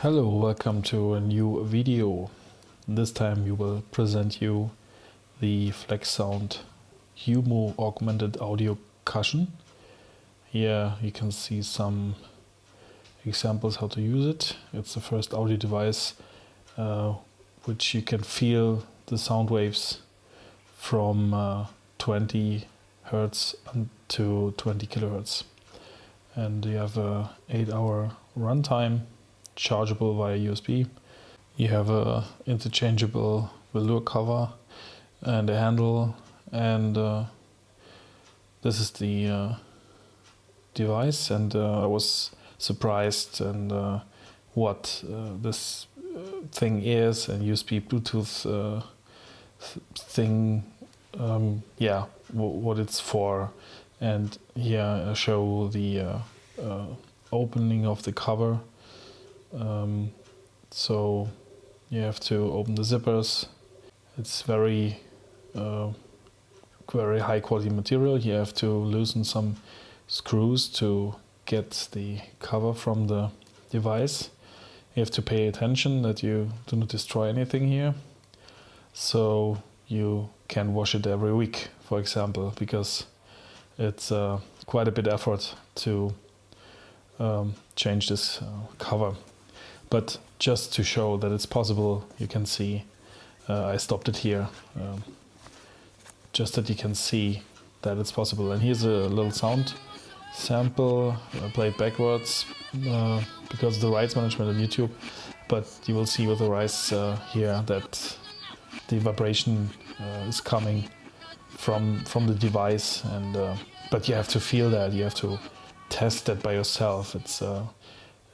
Hello, welcome to a new video. This time we will present you the FlexSound Humo augmented audio cushion. Here you can see some examples how to use it. It's the first audio device which you can feel the sound waves from 20 Hertz to 20 kilohertz. And you have a 8-hour runtime, chargeable via USB. You have a interchangeable velour cover and a handle, and this is the device. And I was surprised and what this thing is, and USB Bluetooth thing, what it's for. And here I show the opening of the cover. So you have to open the zippers. It's very high quality material. You have to loosen some screws to get the cover from the device. You have to pay attention that you do not destroy anything here. So you can wash it every week, for example, because it's quite a bit effort to change this cover. But just to show that it's possible, you can see I stopped it here, just that you can see that it's possible. And here's a little sound sample, played backwards because of the rights management on YouTube. But you will see with the rights here that the vibration is coming from the device, and but you have to feel that, you have to test that by yourself.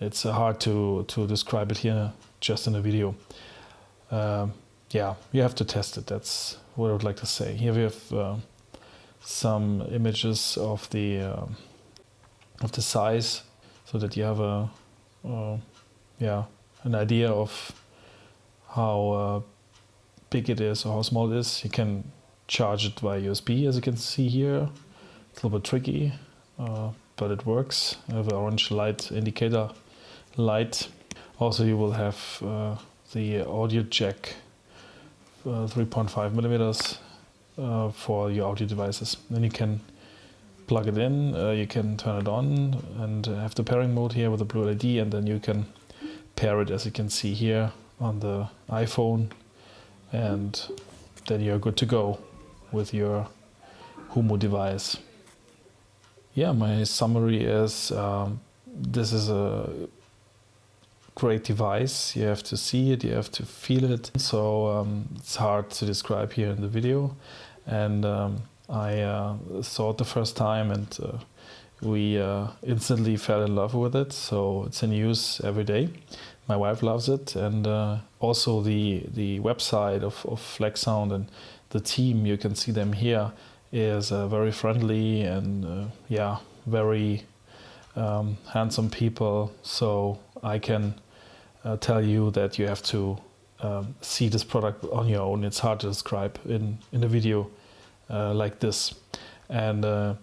It's hard to describe it here just in a video. You have to test it. That's what I would like to say. Here we have some images of the size, so that you have an idea of how big it is or how small it is. You can charge it via USB, as you can see here. It's a little bit tricky, but it works. I have an orange light indicator light. Also, you will have the audio jack, 3.5 millimeters for your audio devices. Then you can plug it in, you can turn it on, and have the pairing mode here with the blue LED, and then you can pair it, as you can see here, on the iPhone, and then you're good to go with your Humo device. Yeah, my summary is this is a great device. You have to see it, you have to feel it. So it's hard to describe here in the video. And I saw it the first time, and we instantly fell in love with it. So it's in use every day. My wife loves it, and also the website of FlexSound and the team, you can see them here, is very friendly and very handsome people. So I can tell you that you have to see this product on your own. It's hard to describe in a video like this. And I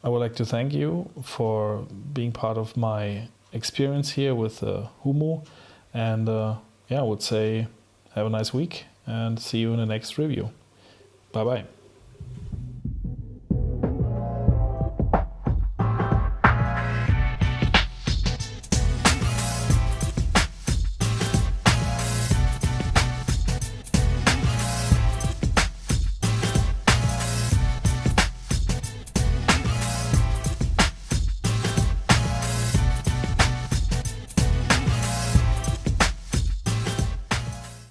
would like to thank you for being part of my experience here with Humo. And I would say have a nice week, and see you in the next review. Bye bye.